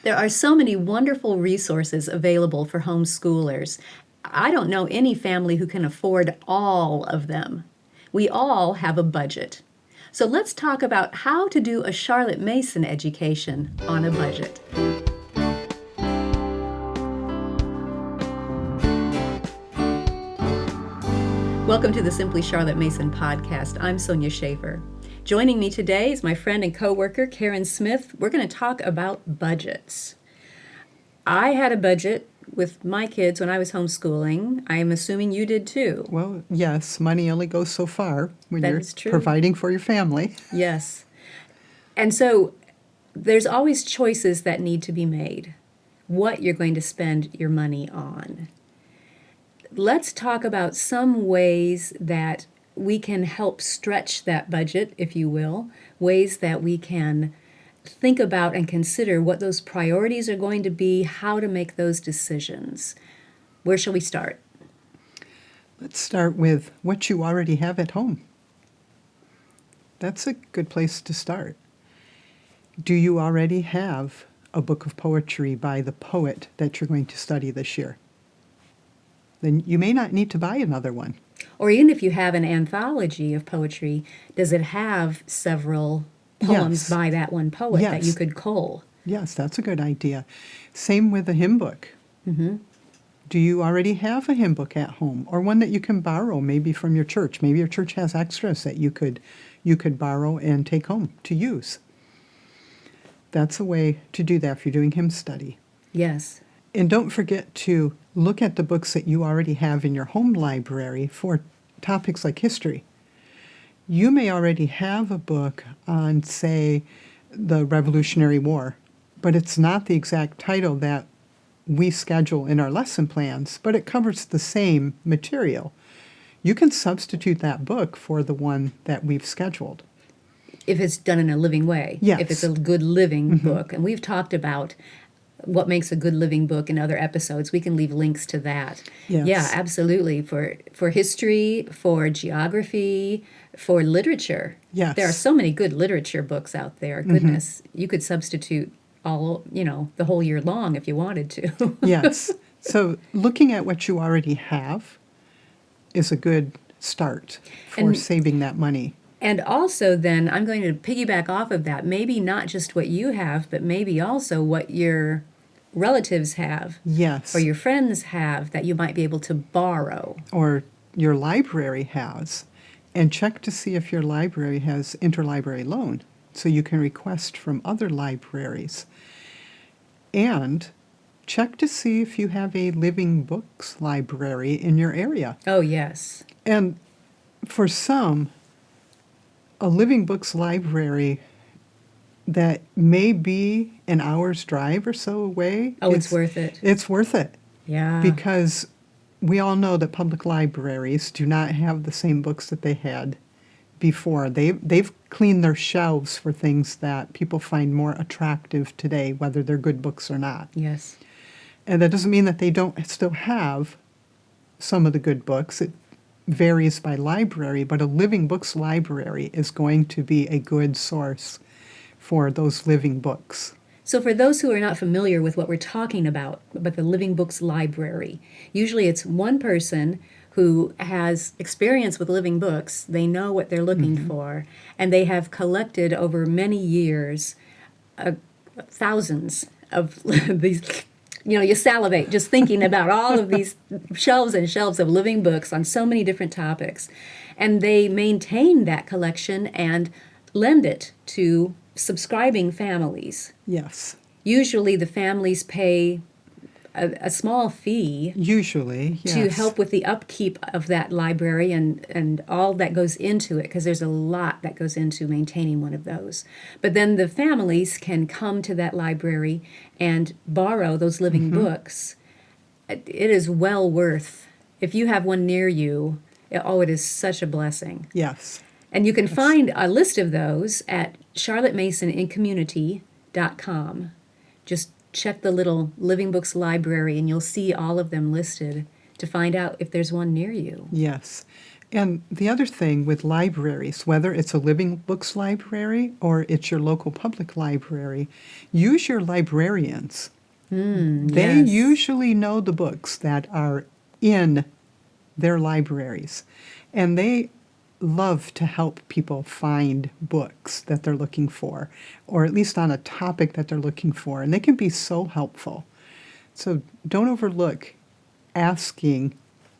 There are so many wonderful resources available for homeschoolers. I don't know any family who can afford all of them. We all have a budget. So let's talk about how to do a Charlotte Mason education on a budget. Welcome to the Simply Charlotte Mason podcast. I'm Sonia Schaefer. Joining me today is my friend and coworker, Karen Smith. We're going to talk about budgets. I had a budget with my kids when I was homeschooling. I am assuming you did too. Well, yes, money only goes so far when That you're is true. providing for your family. Yes. And so there's always choices that need to be made, what you're going to spend your money on. Let's talk about some ways that we can help stretch that budget, if you will, ways that we can think about and consider what those priorities are going to be, how to make those decisions. Where shall we start? Let's start with what you already have at home. That's a good place to start. Do you already have a book of poetry by the poet that you're going to study this year? Then you may not need to buy another one. Or even if you have an anthology of poetry, does it have several poems Yes. by that one poet that you Yes. could cull? Yes, that's a good idea. Same with a hymn book. Mm-hmm. Do you already have a hymn book at home, or one that you can borrow maybe from your church? Maybe your church has extras that you could borrow and take home to use. That's a way to do that if you're doing hymn study. Yes. And don't forget to look at the books that you already have in your home library for topics like history. You may already have a book on, say, the Revolutionary War, but it's not the exact title that we schedule in our lesson plans, but it covers the same material. You can substitute that book for the one that we've scheduled. If it's done in a living way. Yes. If it's a good living book. And we've talked about what makes a good living book in other episodes. We can leave links to that. Yes. Yeah, absolutely. For history, for geography, for literature. Yes. There are so many good literature books out there. Goodness, you could substitute all, the whole year long if you wanted to. Yes. So looking at what you already have is a good start for And- saving that money. And also then, I'm going to piggyback off of that, maybe not just what you have, but maybe also what your relatives have Yes. or your friends have that you might be able to borrow. Or your library has. And check to see if your library has interlibrary loan, so you can request from other libraries. And check to see if you have a Living Books library in your area. Oh, yes. And for some, a Living Books library that may be an hour's drive or so away. Oh, it's worth it. It's worth it. Yeah. Because we all know that public libraries do not have the same books that they had before. They've cleaned their shelves for things that people find more attractive today, whether they're good books or not. Yes. And that doesn't mean that they don't still have some of the good books. It varies by library, but a Living Books library is going to be a good source for those living books. So for those who are not familiar with what we're talking about the Living Books Library, usually it's one person who has experience with living books. They know what they're looking for, and they have collected over many years thousands of these. You salivate just thinking about all of these shelves and shelves of living books on so many different topics. And they maintain that collection and lend it to subscribing families. Yes. Usually the families pay a small fee Usually, yes. to help with the upkeep of that library and all that goes into it, because there's a lot that goes into maintaining one of those. But then the families can come to that library and borrow those living books. It is well worth, if you have one near you, it is such a blessing. Yes. And you can find a list of those at charlottemasoncommunity.com. Just check the little Living Books library and you'll see all of them listed to find out if there's one near you. Yes. And the other thing with libraries, whether it's a Living Books library or it's your local public library, use your librarians. They Yes. usually know the books that are in their libraries, and they love to help people find books that they're looking for, or at least on a topic that they're looking for, and they can be so helpful. So don't overlook asking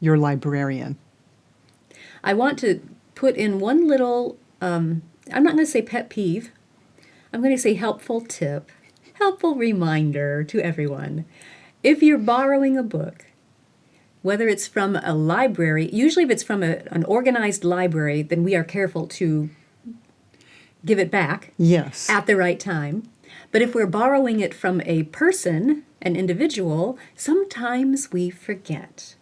your librarian. I want to put in one little, I'm not going to say pet peeve, I'm going to say helpful tip, helpful reminder to everyone. If you're borrowing a book, whether it's from a library, usually if it's from an organized library, then we are careful to give it back Yes. at the right time. But if we're borrowing it from a person, an individual, sometimes we forget.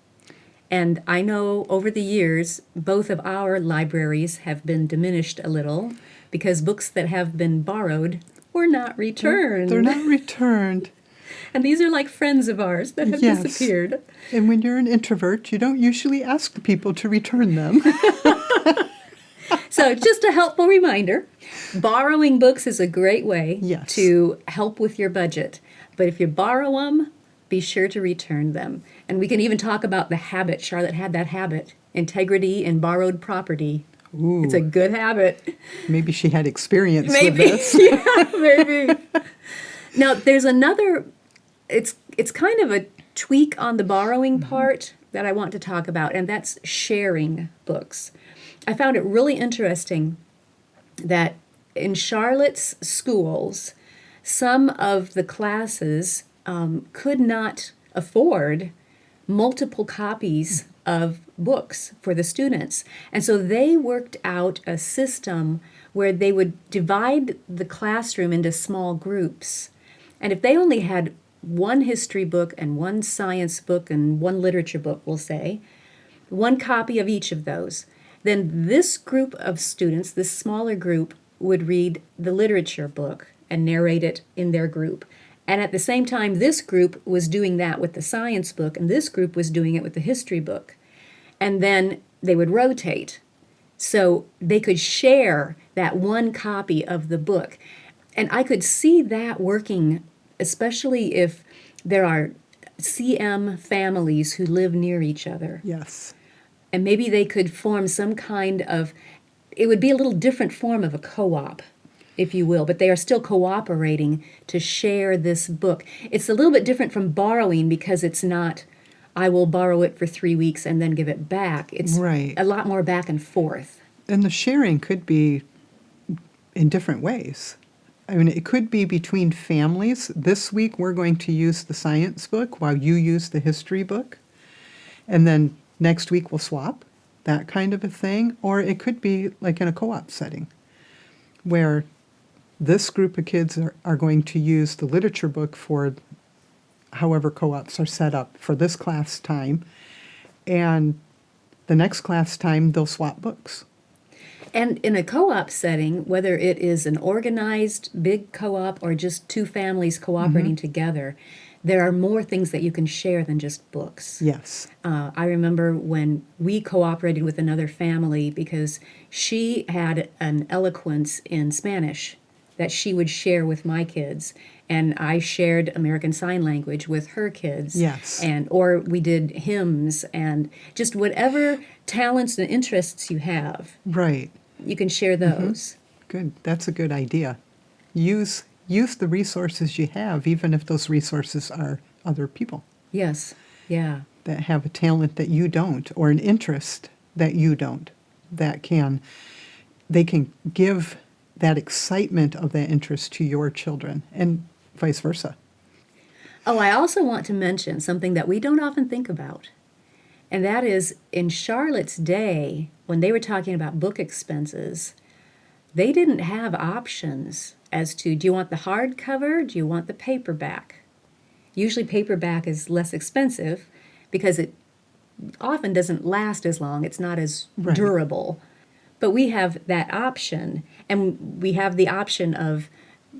And I know over the years, both of our libraries have been diminished a little because books that have been borrowed were not returned. They're not returned. And these are like friends of ours that have Yes. disappeared. And when you're an introvert, you don't usually ask the people to return them. So just a helpful reminder, borrowing books is a great way Yes. to help with your budget. But if you borrow them, be sure to return them. And we can even talk about the habit. Charlotte had that habit, integrity in borrowed property. Ooh, It's a good habit. maybe she had experience with Maybe. this. Yeah, maybe. Now, there's another, it's kind of a tweak on the borrowing part that I want to talk about, and that's sharing books. I found it really interesting that in Charlotte's schools, some of the classes could not afford multiple copies of books for the students. And so they worked out a system where they would divide the classroom into small groups. And if they only had one history book and one science book and one literature book, we'll say, one copy of each of those, then this group of students, this smaller group, would read the literature book and narrate it in their group. And at the same time, this group was doing that with the science book, and this group was doing it with the history book. And then they would rotate. So they could share that one copy of the book. And I could see that working, especially if there are CM families who live near each other. Yes. And maybe they could form some kind of, it would be a little different form of a co-op, if you will, but they are still cooperating to share this book. It's a little bit different from borrowing because it's not, I will borrow it for 3 weeks and then give it back. It's Right. a lot more back and forth. And the sharing could be in different ways. I mean, it could be between families. This week we're going to use the science book while you use the history book. And then next week we'll swap, that kind of a thing. Or it could be like in a co-op setting where this group of kids are going to use the literature book for however co-ops are set up for this class time. And the next class time they'll swap books. And in a co-op setting, whether it is an organized big co-op or just two families cooperating together, there are more things that you can share than just books. Yes. I remember when we cooperated with another family because she had an eloquence in Spanish that she would share with my kids, and I shared American Sign Language with her kids. Yes. Or we did hymns and just whatever talents and interests you have, Right. you can share those. Good. That's a good idea. Use the resources you have, even if those resources are other people Yes. Yeah. that have a talent that you don't, or an interest that you don't, they can give that excitement of that interest to your children, and vice versa. Oh, I also want to mention something that we don't often think about. And that is in Charlotte's day, when they were talking about book expenses, they didn't have options as to, do you want the hardcover? Do you want the paperback? Usually paperback is less expensive because it often doesn't last as long. It's not as Right. durable. But we have that option, and we have the option of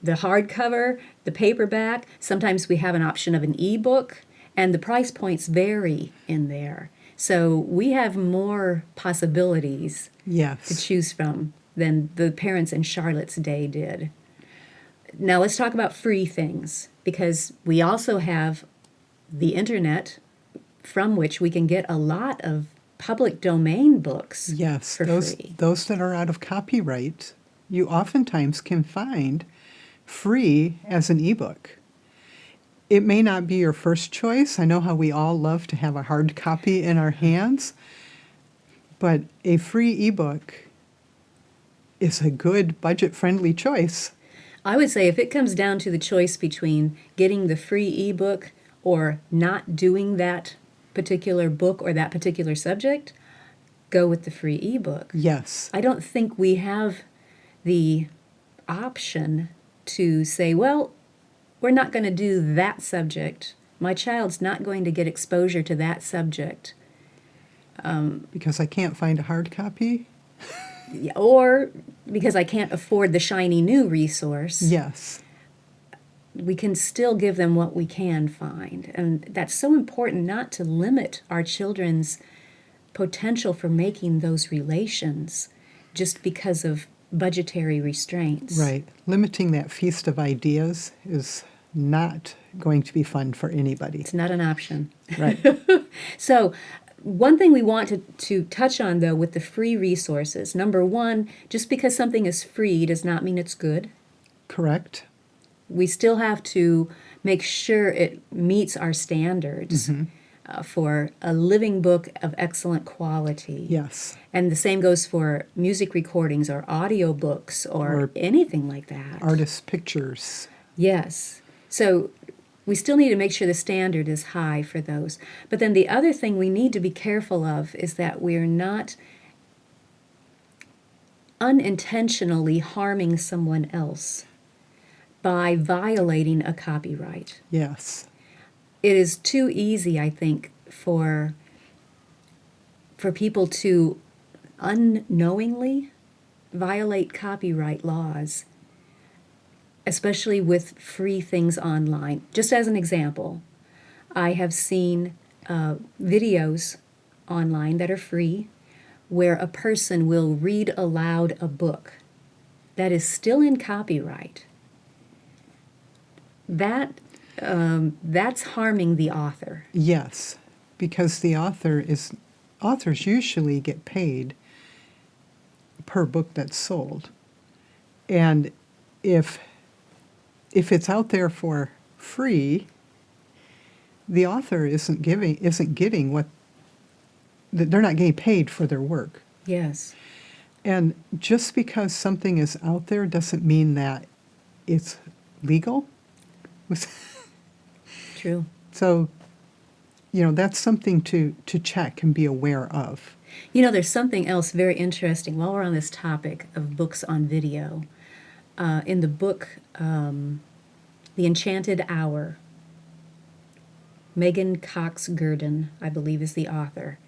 the hardcover, the paperback. Sometimes we have an option of an ebook, and the price points vary in there. So we have more possibilities to Yes. choose from than the parents in Charlotte's day did. Now let's talk about free things, because we also have the internet, from which we can get a lot of public domain books Yes. for free. Those that are out of copyright, you oftentimes can find free as an ebook. It may not be your first choice. I know how we all love to have a hard copy in our hands, but a free ebook is a good budget-friendly choice. I would say if it comes down to the choice between getting the free ebook or not doing that particular book or that particular subject, go with the free ebook. Yes. I don't think we have the option to say, well, we're not going to do that subject. My child's not going to get exposure to that subject. Because I can't find a hard copy? Or because I can't afford the shiny new resource. Yes. We can still give them what we can find. And that's so important, not to limit our children's potential for making those relations just because of budgetary restraints. Right. Limiting that feast of ideas is not going to be fun for anybody. It's not an option. Right. So, one thing we want to touch on, though, with the free resources, number one, just because something is free does not mean it's good. Correct. We still have to make sure it meets our standards for a living book of excellent quality. Yes. And the same goes for music recordings or audio books or Or anything like that. Artist pictures. Yes. So we still need to make sure the standard is high for those. But then the other thing we need to be careful of is that we're not unintentionally harming someone else by violating a copyright. Yes. It is too easy, I think, for people to unknowingly violate copyright laws, especially with free things online. Just as an example, I have seen videos online that are free where a person will read aloud a book that is still in copyright. That's harming the author. Yes. Because authors usually get paid per book that's sold. And if it's out there for free, the author isn't getting what they're not getting paid for their work. Yes. And just because something is out there doesn't mean that it's legal. True. So, that's something to check and be aware of. There's something else very interesting while we're on this topic of books on video. In the book, The Enchanted Hour, Megan Cox Gurdon, I believe, is the author.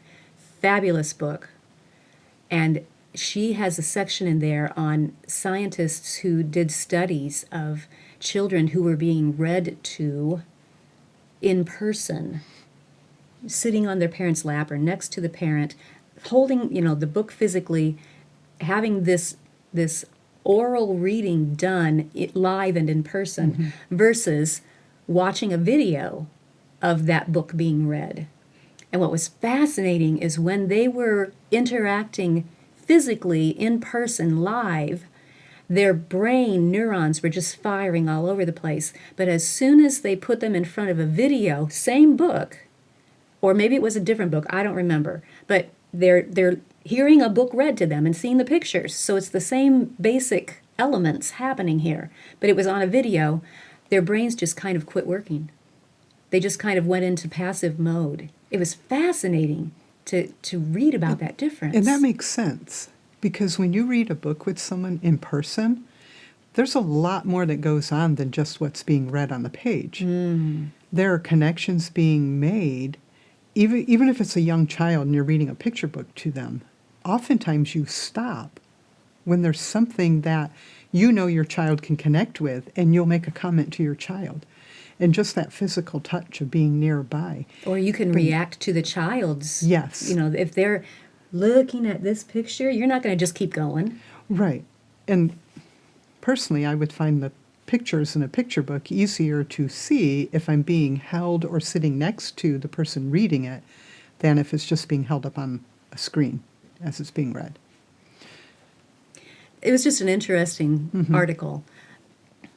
Fabulous book. And she has a section in there on scientists who did studies of children who were being read to in person, sitting on their parent's lap or next to the parent, holding, the book physically, having this oral reading done live and in person versus watching a video of that book being read. And what was fascinating is when they were interacting physically in person live, their brain neurons were just firing all over the place. But as soon as they put them in front of a video, same book, or maybe it was a different book, I don't remember, but they're hearing a book read to them and seeing the pictures. So it's the same basic elements happening here. But it was on a video. Their brains just kind of quit working. They just kind of went into passive mode. It was fascinating to read about that difference. And that makes sense, because when you read a book with someone in person, there's a lot more that goes on than just what's being read on the page. There are connections being made, even if it's a young child and you're reading a picture book to them. Oftentimes you stop when there's something that your child can connect with, and you'll make a comment to your child. And just that physical touch of being nearby. Or you can react to the child's. Yes. You know, if they're looking at this picture, you're not going to just keep going. Right. And personally, I would find the pictures in a picture book easier to see if I'm being held or sitting next to the person reading it than if it's just being held up on a screen as it's being read. It was just an interesting article.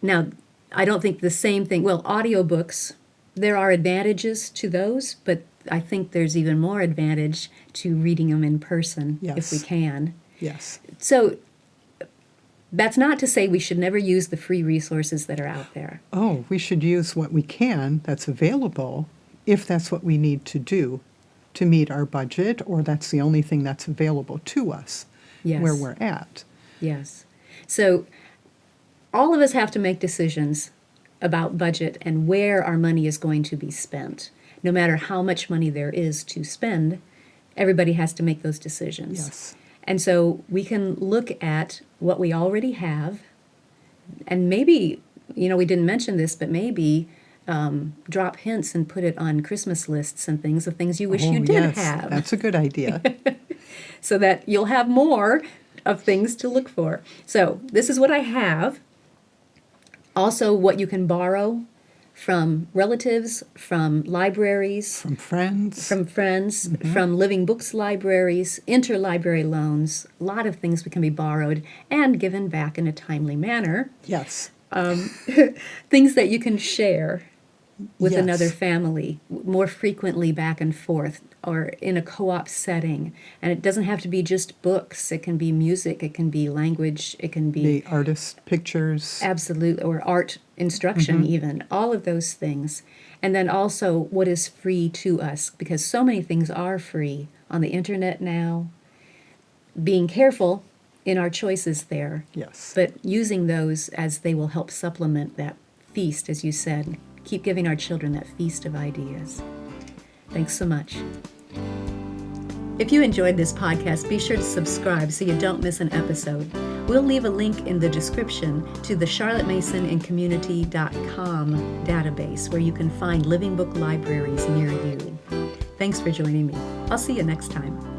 Now, I don't think the same thing, well, audiobooks, there are advantages to those, but I think there's even more advantage to reading them in person if we Yes. can. Yes. So that's not to say we should never use the free resources that are out there. Oh, we should use what we can that's available if that's what we need to do to meet our budget, or that's the only thing that's available to us Yes. where we're at. Yes. So all of us have to make decisions about budget and where our money is going to be spent. No matter how much money there is to spend, everybody has to make those decisions. Yes. And so we can look at what we already have, and maybe, you know, we didn't mention this, but maybe drop hints and put it on Christmas lists and things of things you wish you did yes, have, that's a good idea. so that you'll have more of things to look for. So this is what I have. Also, what you can borrow from relatives, from libraries, From friends. from Living Books libraries, interlibrary loans, a lot of things can be borrowed and given back in a timely manner. Yes. Things that you can share with Yes. another family more frequently back and forth, or in a co-op setting. And it doesn't have to be just books. It can be music, it can be language, it can be The artist pictures. absolute, or art instruction even, all of those things. And then also what is free to us, because so many things are free on the internet now. Being careful in our choices there, Yes. but using those as they will help supplement that feast, as you said. Keep giving our children that feast of ideas. Thanks so much. If you enjoyed this podcast, be sure to subscribe so you don't miss an episode. We'll leave a link in the description to the charlottemasonandcommunity.com database where you can find Living Book libraries near you. Thanks for joining me. I'll see you next time.